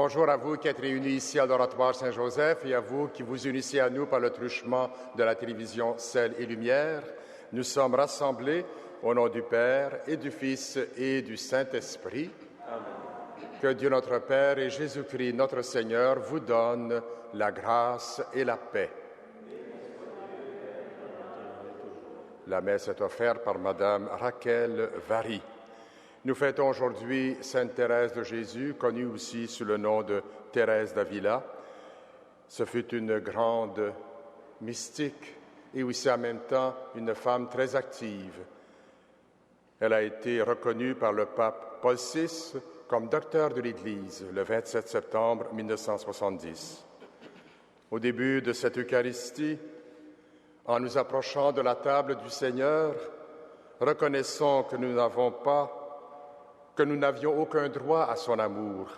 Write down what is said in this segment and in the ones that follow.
Bonjour à vous qui êtes réunis ici à l'Oratoire Saint-Joseph et à vous qui vous unissez à nous par le truchement de la télévision Sel et Lumière. Nous sommes rassemblés au nom du Père et du Fils et du Saint-Esprit. Amen. Que Dieu notre Père et Jésus-Christ notre Seigneur vous donnent la grâce et la paix. La messe est offerte par Madame Raquel Vary. Nous fêtons aujourd'hui Sainte Thérèse de Jésus, connue aussi sous le nom de Thérèse d'Avila. Ce fut une grande mystique et aussi en même temps une femme très active. Elle a été reconnue par le pape Paul VI comme docteur de l'Église le 27 septembre 1970. Au début de cette Eucharistie, en nous approchant de la table du Seigneur, reconnaissons que nous n'avions aucun droit à son amour,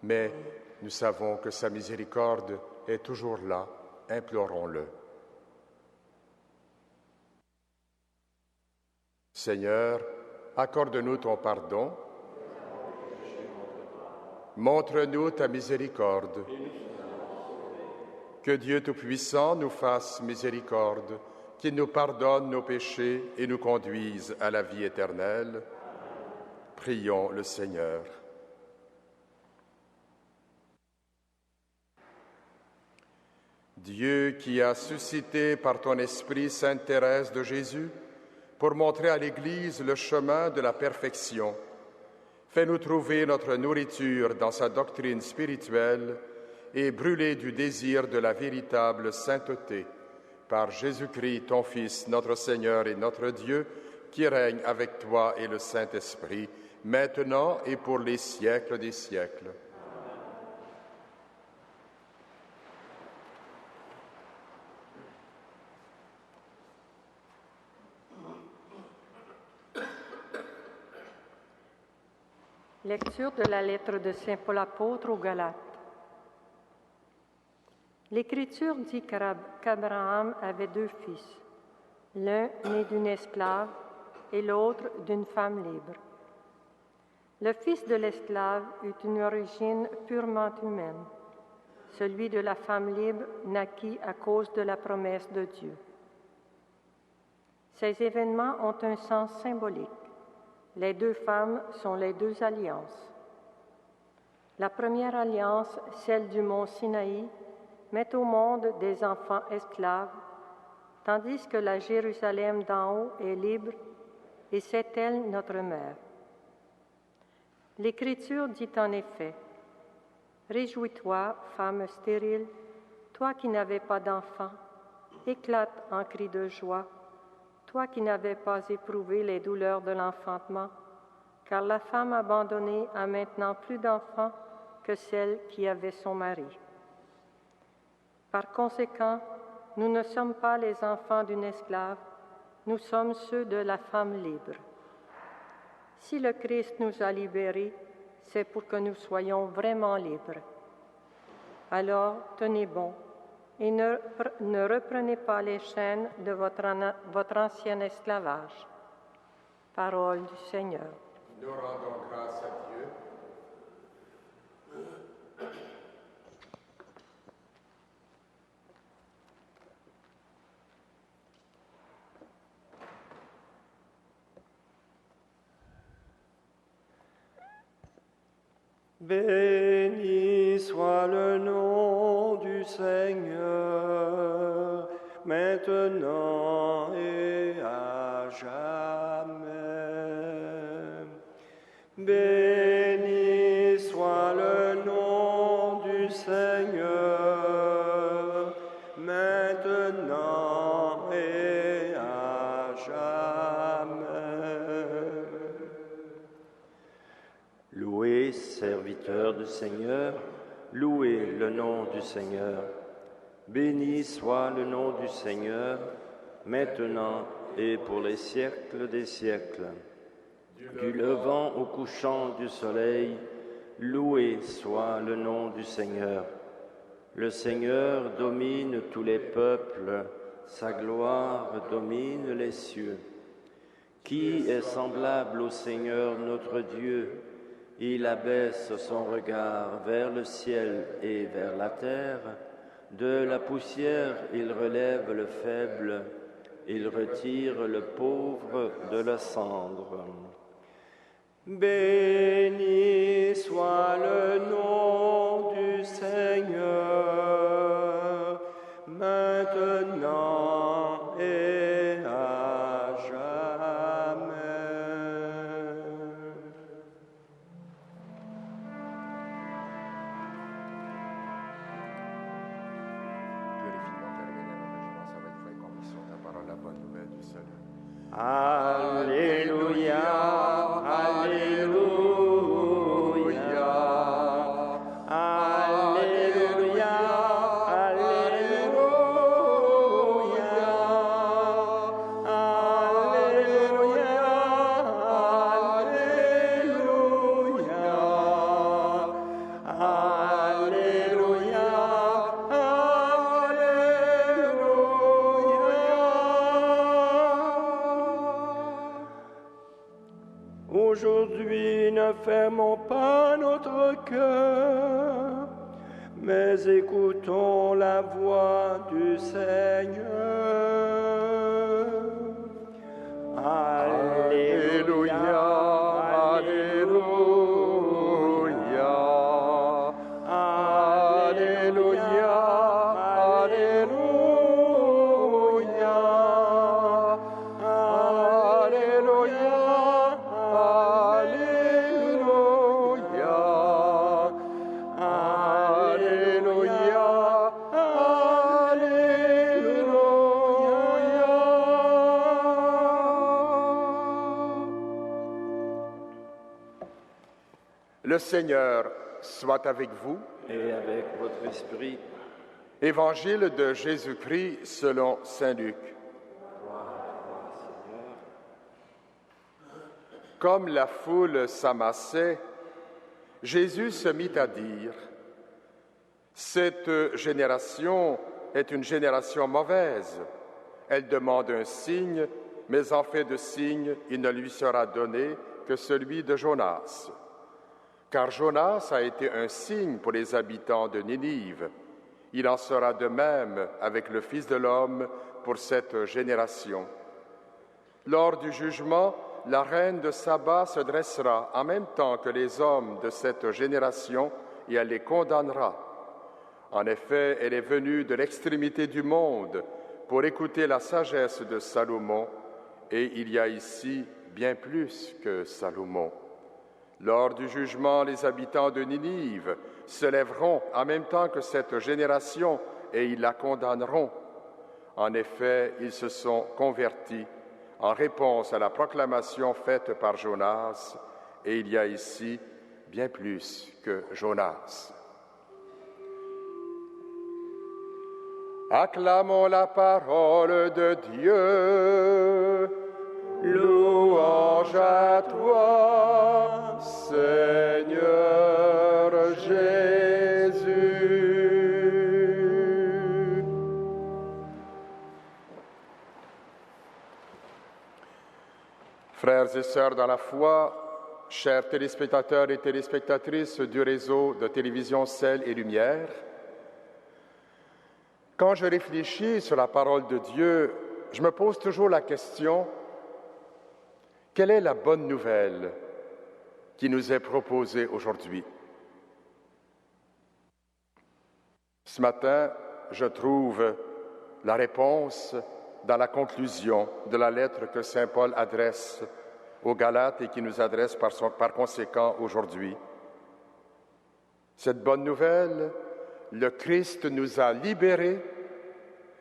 mais nous savons que sa miséricorde est toujours là, implorons-le. Seigneur, accorde-nous ton pardon, montre-nous ta miséricorde. Que Dieu Tout-Puissant nous fasse miséricorde, qu'il nous pardonne nos péchés et nous conduise à la vie éternelle. Prions le Seigneur. Dieu qui a suscité par ton Esprit Sainte Thérèse de Jésus pour montrer à l'Église le chemin de la perfection, fais-nous trouver notre nourriture dans sa doctrine spirituelle et brûler du désir de la véritable sainteté par Jésus-Christ, ton Fils, notre Seigneur et notre Dieu, qui règne avec toi et le Saint-Esprit, maintenant et pour les siècles des siècles. Lecture de la lettre de Saint Paul apôtre aux Galates. L'Écriture dit qu'Abraham avait 2 fils, l'un né d'une esclave et l'autre d'une femme libre. Le fils de l'esclave eut une origine purement humaine. Celui de la femme libre naquit à cause de la promesse de Dieu. Ces événements ont un sens symbolique. Les 2 femmes sont les 2 alliances. La première alliance, celle du mont Sinaï, met au monde des enfants esclaves, tandis que la Jérusalem d'en haut est libre, et c'est elle notre mère. L'Écriture dit en effet, « Réjouis-toi, femme stérile, toi qui n'avais pas d'enfant, éclate en cris de joie, toi qui n'avais pas éprouvé les douleurs de l'enfantement, car la femme abandonnée a maintenant plus d'enfants que celle qui avait son mari. » Par conséquent, nous ne sommes pas les enfants d'une esclave, nous sommes ceux de la femme libre. Si le Christ nous a libérés, c'est pour que nous soyons vraiment libres. Alors, tenez bon et ne reprenez pas les chaînes de votre ancien esclavage. Parole du Seigneur. Nous rendons grâce à Dieu. Béni soit le nom du Seigneur, maintenant et à jamais. Béni soit le nom du Seigneur, maintenant et à jamais. Louez, serviteurs du Seigneur, louez le nom du Seigneur. Béni soit le nom du Seigneur, maintenant et pour les siècles des siècles. Du levant au couchant du soleil, loué soit le nom du Seigneur. Le Seigneur domine tous les peuples, sa gloire domine les cieux. Qui est semblable au Seigneur notre Dieu? Il abaisse son regard vers le ciel et vers la terre. De la poussière, il relève le faible. Il retire le pauvre de la cendre. Béni soit le nom du Seigneur, maintenant et à jamais. Purifie-moi, Père éternel, je pense avec foi et conviction ta parole, la bonne nouvelle du salut. Alléluia, Alléluia, Alléluia, Aujourd'hui, ne fermons pas notre cœur, mais écoutons la voix du Seigneur. Alléluia, Alléluia, Alléluia, Alléluia, Alléluia. Le Seigneur soit avec vous. Et avec votre esprit. Évangile de Jésus-Christ selon saint Luc. Comme la foule s'amassait, Jésus se mit à dire : « Cette génération est une génération mauvaise. Elle demande un signe, mais en fait de signe, il ne lui sera donné que celui de Jonas. Car Jonas a été un signe pour les habitants de Ninive. Il en sera de même avec le Fils de l'homme pour cette génération. Lors du jugement, la reine de Saba se dressera en même temps que les hommes de cette génération et elle les condamnera. En effet, elle est venue de l'extrémité du monde pour écouter la sagesse de Salomon, et il y a ici bien plus que Salomon. Lors du jugement, les habitants de Ninive se lèveront en même temps que cette génération et ils la condamneront. En effet, ils se sont convertis en réponse à la proclamation faite par Jonas, et il y a ici bien plus que Jonas. Acclamons la parole de Dieu. Louange à toi, Seigneur Jésus. Frères et sœurs dans la foi, chers téléspectateurs et téléspectatrices du réseau de télévision Sel et Lumière, quand je réfléchis sur la parole de Dieu, je me pose toujours la question: quelle est la bonne nouvelle qui nous est proposée aujourd'hui? Ce matin, je trouve la réponse dans la conclusion de la lettre que saint Paul adresse aux Galates et qui nous adresse par conséquent aujourd'hui. Cette bonne nouvelle, le Christ nous a libérés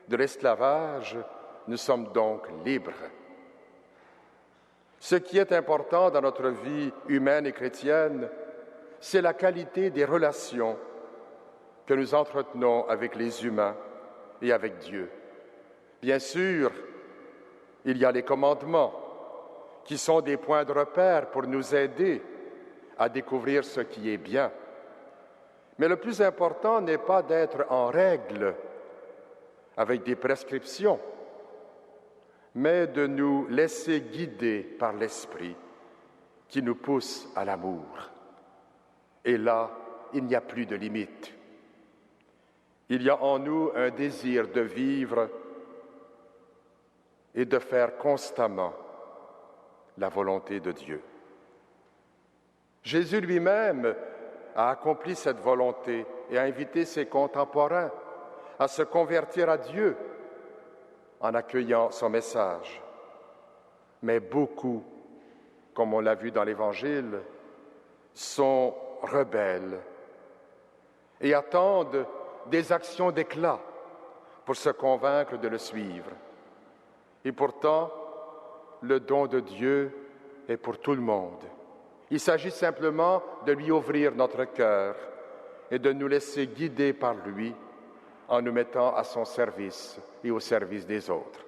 de l'esclavage, nous sommes donc libres. Ce qui est important dans notre vie humaine et chrétienne, c'est la qualité des relations que nous entretenons avec les humains et avec Dieu. Bien sûr, il y a les commandements qui sont des points de repère pour nous aider à découvrir ce qui est bien. Mais le plus important n'est pas d'être en règle avec des prescriptions, mais de nous laisser guider par l'Esprit qui nous pousse à l'amour. Et là, il n'y a plus de limite. Il y a en nous un désir de vivre et de faire constamment la volonté de Dieu. Jésus lui-même a accompli cette volonté et a invité ses contemporains à se convertir à Dieu en accueillant son message. Mais beaucoup, comme on l'a vu dans l'Évangile, sont rebelles et attendent des actions d'éclat pour se convaincre de le suivre. Et pourtant, le don de Dieu est pour tout le monde. Il s'agit simplement de lui ouvrir notre cœur et de nous laisser guider par lui en nous mettant à son service et au service des autres.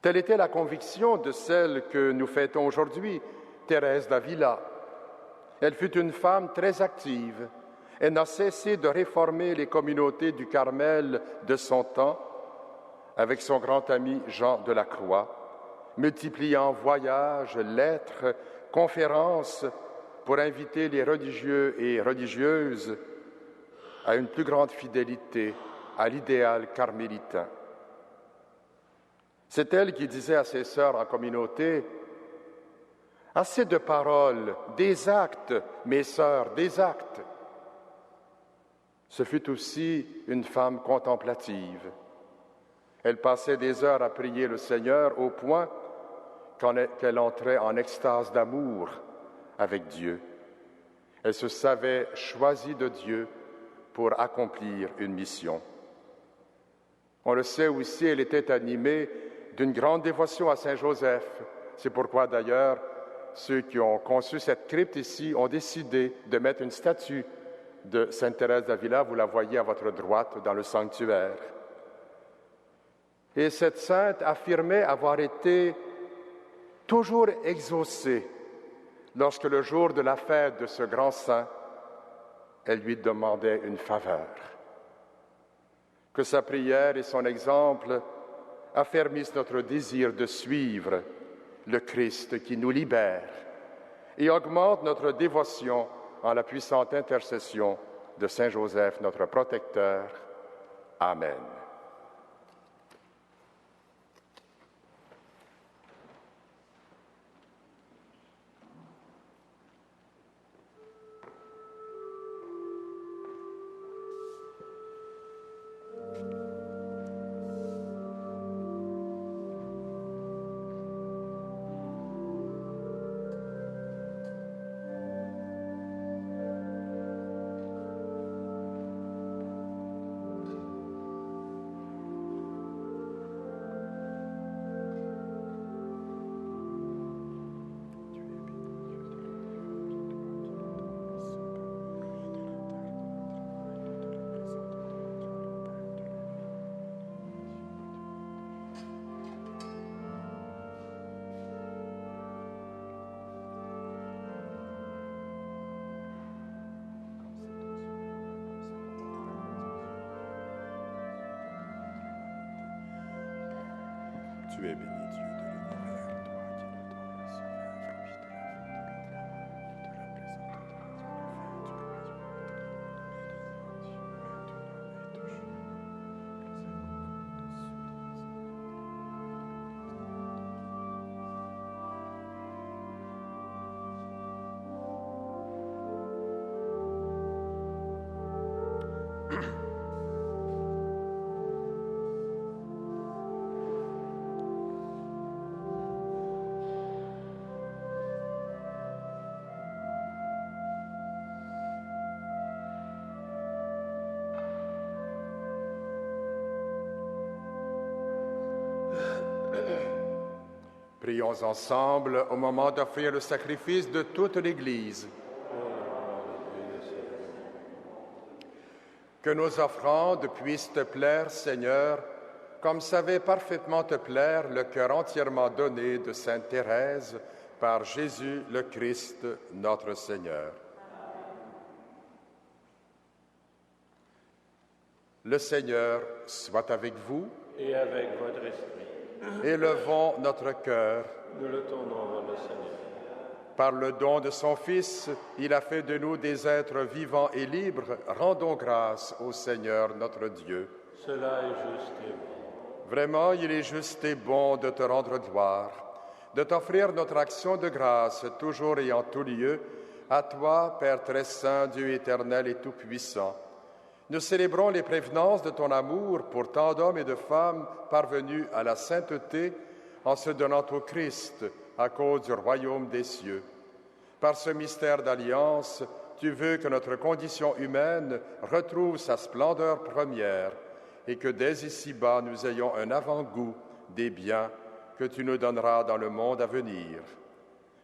Telle était la conviction de celle que nous fêtons aujourd'hui, Thérèse d'Avila. Elle fut une femme très active. Elle n'a cessé de réformer les communautés du Carmel de son temps avec son grand ami Jean de la Croix, multipliant voyages, lettres, conférences pour inviter les religieux et religieuses à une plus grande fidélité à l'idéal carmélitain. C'est elle qui disait à ses sœurs en communauté: « Assez de paroles, des actes, mes sœurs, des actes. » Ce fut aussi une femme contemplative. Elle passait des heures à prier le Seigneur au point qu'elle entrait en extase d'amour avec Dieu. Elle se savait choisie de Dieu pour accomplir une mission. On le sait aussi, elle était animée d'une grande dévotion à Saint Joseph. C'est pourquoi d'ailleurs, ceux qui ont conçu cette crypte ici ont décidé de mettre une statue de Sainte Thérèse d'Avila, vous la voyez à votre droite dans le sanctuaire. Et cette sainte affirmait avoir été toujours exaucée lorsque le jour de la fête de ce grand saint, elle lui demandait une faveur. Que sa prière et son exemple affermissent notre désir de suivre le Christ qui nous libère et augmentent notre dévotion en la puissante intercession de Saint Joseph, notre protecteur. Amen. Tu es béni, Dieu de l'univers, toi qui nous donnes ce fruit de la vie, de la Prions ensemble au moment d'offrir le sacrifice de toute l'Église. Que nos offrandes puissent te plaire, Seigneur, comme savait parfaitement te plaire le cœur entièrement donné de Sainte Thérèse par Jésus le Christ, notre Seigneur. Le Seigneur soit avec vous. Et avec votre esprit. Élevons notre cœur. Nous le tournons vers le Seigneur. Par le don de son Fils, il a fait de nous des êtres vivants et libres. Rendons grâce au Seigneur notre Dieu. Cela est juste et bon. Vraiment, il est juste et bon de te rendre gloire, de t'offrir notre action de grâce toujours et en tout lieu, à toi, Père très saint, Dieu éternel et tout-puissant. Nous célébrons les prévenances de ton amour pour tant d'hommes et de femmes parvenus à la sainteté en se donnant au Christ à cause du royaume des cieux. Par ce mystère d'alliance, tu veux que notre condition humaine retrouve sa splendeur première et que dès ici-bas nous ayons un avant-goût des biens que tu nous donneras dans le monde à venir.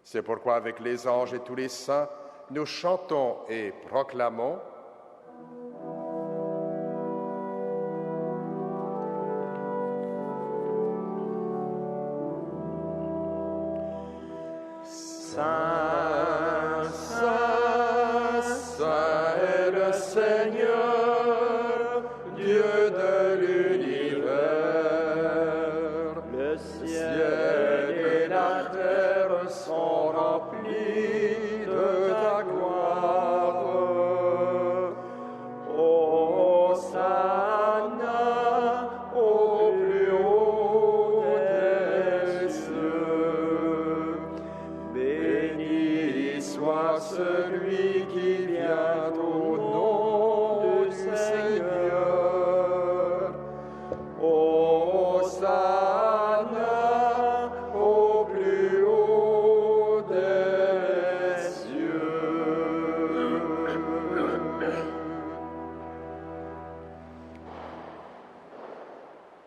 C'est pourquoi avec les anges et tous les saints, nous chantons et proclamons Saint, Saint, Saint est le Seigneur, Dieu de l'univers. Le Ciel et la terre sont remplis de ta gloire. Hosanna au plus haut des cieux. Béni soit celui qui vient au nom du Seigneur. Hosanna au plus haut des cieux.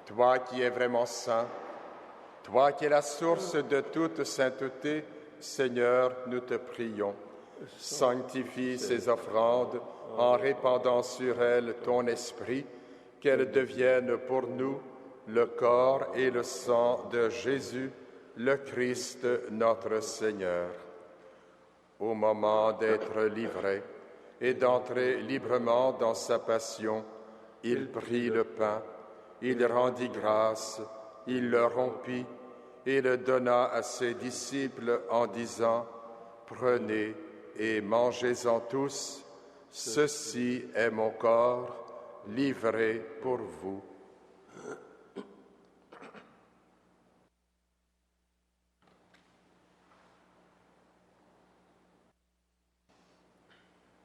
Toi qui es vraiment saint, toi qui es la source de toute sainteté, Seigneur, nous te prions. Sanctifie ces offrandes en répandant sur elles ton esprit, qu'elles deviennent pour nous le corps et le sang de Jésus, le Christ notre Seigneur. Au moment d'être livré et d'entrer librement dans sa passion, il prit le pain, il rendit grâce, il le rompit et le donna à ses disciples en disant « Prenez et mangez-en tous, ceci est mon corps livré pour vous. »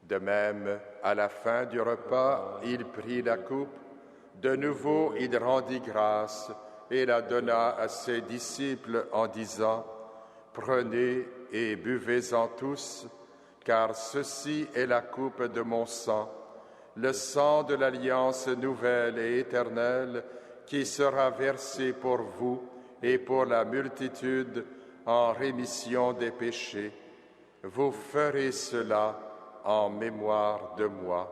De même, à la fin du repas, il prit la coupe. De nouveau, il rendit grâce et la donna à ses disciples en disant « Prenez et buvez-en tous, car ceci est la coupe de mon sang, le sang de l'alliance nouvelle et éternelle qui sera versé pour vous et pour la multitude en rémission des péchés. Vous ferez cela en mémoire de moi. »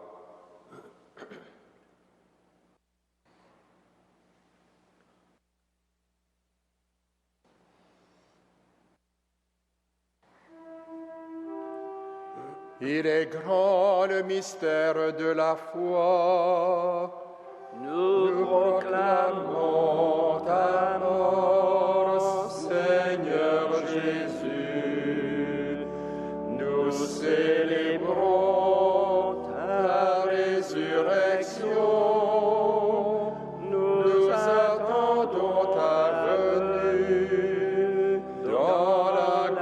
Il est grand le mystère de la foi. Nous proclamons ta mort, Seigneur Jésus. Nous célébrons ta résurrection. Nous attendons ta venue dans la gloire.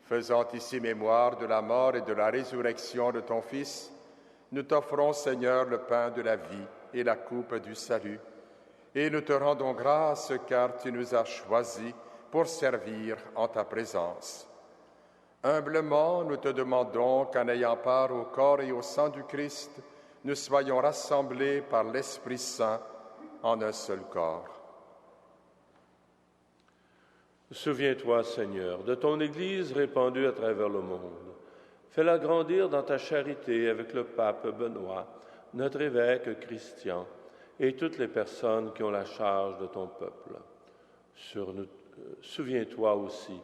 Faisant ici mémoire de la mort et de la résurrection de ton Fils, nous t'offrons, Seigneur, le pain de la vie et la coupe du salut. Et nous te rendons grâce car tu nous as choisis pour servir en ta présence. Humblement, nous te demandons qu'en ayant part au corps et au sang du Christ, nous soyons rassemblés par l'Esprit Saint en un seul corps. Souviens-toi, Seigneur, de ton Église répandue à travers le monde. Fais-la grandir dans ta charité avec le pape Benoît, notre évêque Christian, et toutes les personnes qui ont la charge de ton peuple. Souviens-toi aussi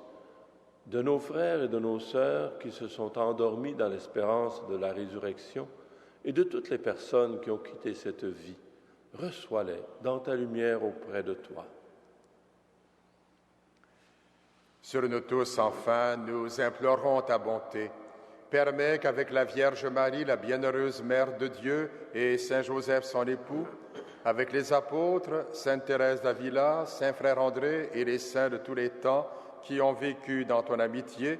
de nos frères et de nos sœurs qui se sont endormis dans l'espérance de la résurrection et de toutes les personnes qui ont quitté cette vie reçois-les dans ta lumière auprès de toi. Sur nous tous, enfin, nous implorons ta bonté. Permets qu'avec la Vierge Marie, la bienheureuse Mère de Dieu, et Saint Joseph, son époux, avec les apôtres, Sainte Thérèse d'Avila, Saint Frère André et les saints de tous les temps qui ont vécu dans ton amitié,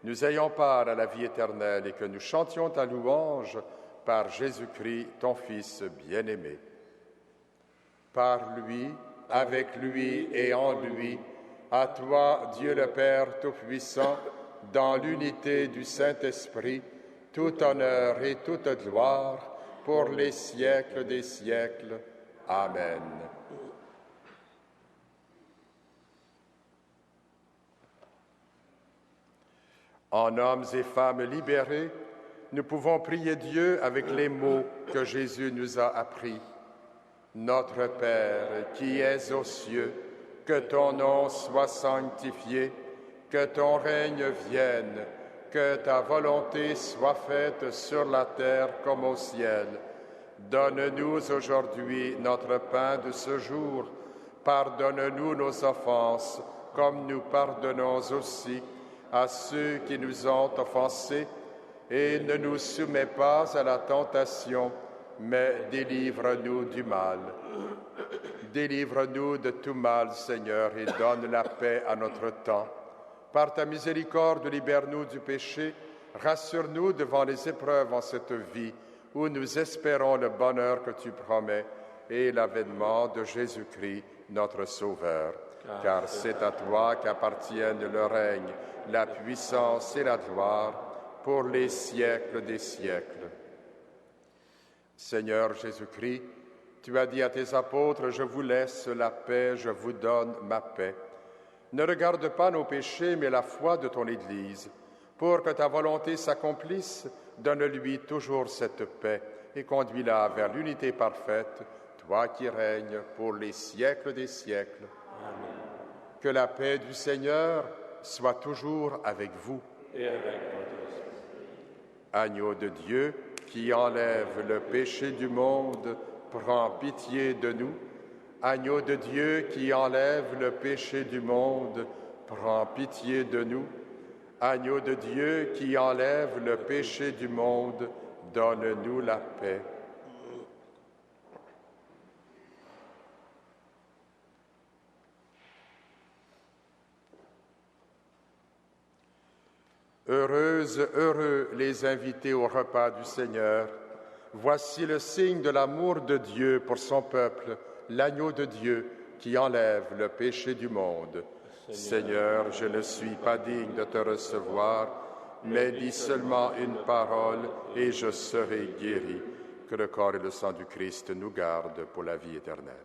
nous ayons part à la vie éternelle et que nous chantions ta louange par Jésus-Christ, ton Fils bien-aimé. Par lui, avec lui et en lui, à toi, Dieu le Père Tout-Puissant, dans l'unité du Saint-Esprit, tout honneur et toute gloire pour les siècles des siècles. Amen. En hommes et femmes libérés, nous pouvons prier Dieu avec les mots que Jésus nous a appris. Notre Père qui es aux cieux, que ton nom soit sanctifié, que ton règne vienne, que ta volonté soit faite sur la terre comme au ciel. Donne-nous aujourd'hui notre pain de ce jour. Pardonne-nous nos offenses, comme nous pardonnons aussi à ceux qui nous ont offensés. Et ne nous soumets pas à la tentation, mais délivre-nous du mal. Délivre-nous de tout mal, Seigneur, et donne la paix à notre temps. Par ta miséricorde, libère-nous du péché, rassure-nous devant les épreuves en cette vie, où nous espérons le bonheur que tu promets et l'avènement de Jésus-Christ, notre Sauveur. Car c'est à toi qu'appartiennent le règne, la puissance et la gloire, pour les siècles des siècles. Seigneur Jésus-Christ, tu as dit à tes apôtres, « Je vous laisse la paix, je vous donne ma paix. » Ne regarde pas nos péchés, mais la foi de ton Église. Pour que ta volonté s'accomplisse, donne-lui toujours cette paix et conduis-la vers l'unité parfaite, toi qui règnes pour les siècles des siècles. Amen. Que la paix du Seigneur soit toujours avec vous. Et avec votre esprit. Agneau de Dieu, qui enlève le péché du monde, prends pitié de nous. Agneau de Dieu qui enlève le péché du monde, prends pitié de nous. Agneau de Dieu qui enlève le péché du monde, donne-nous la paix. Heureuses, heureux les invités au repas du Seigneur. Voici le signe de l'amour de Dieu pour son peuple, l'agneau de Dieu qui enlève le péché du monde. Seigneur, je ne suis pas digne de te recevoir, mais dis seulement une parole et je serai guéri. Que le corps et le sang du Christ nous gardent pour la vie éternelle.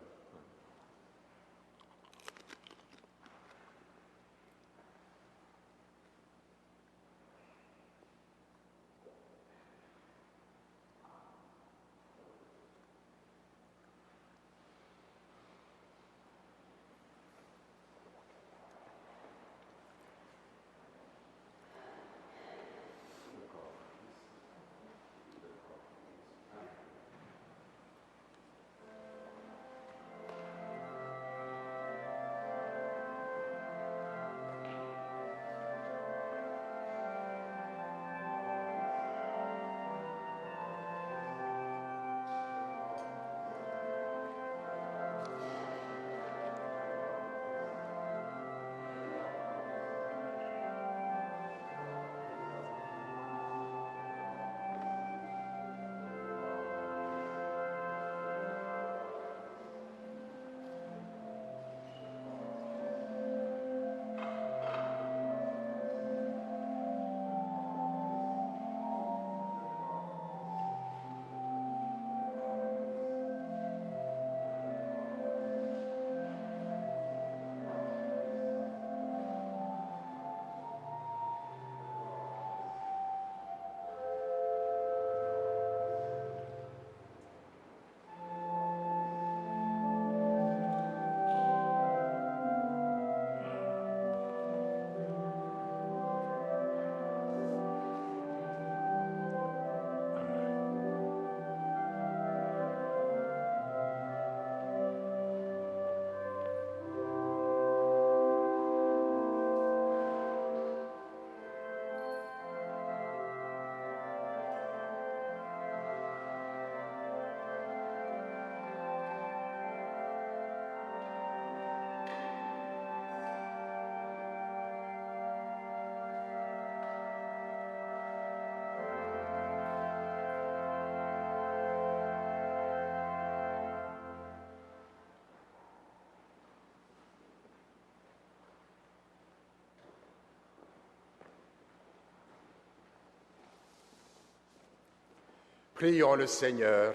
Prions le Seigneur.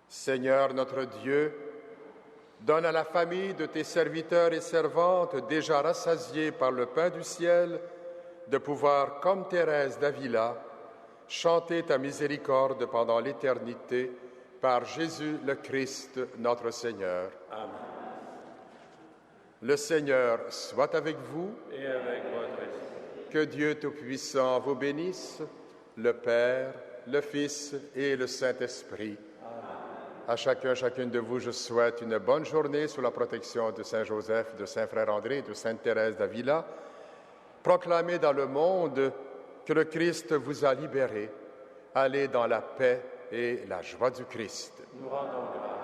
Seigneur notre Dieu, donne à la famille de tes serviteurs et servantes déjà rassasiés par le pain du ciel de pouvoir, comme Thérèse d'Avila, chanter ta miséricorde pendant l'éternité par Jésus le Christ, notre Seigneur. Amen. Le Seigneur soit avec vous. Et avec votre esprit. Que Dieu Tout-Puissant vous bénisse, le Père, le Fils et le Saint-Esprit. À chacun, chacune de vous, je souhaite une bonne journée sous la protection de Saint Joseph, de Saint Frère André et de Sainte Thérèse d'Avila. Proclamez dans le monde que le Christ vous a libérés. Allez dans la paix et la joie du Christ. Nous rendons grâce.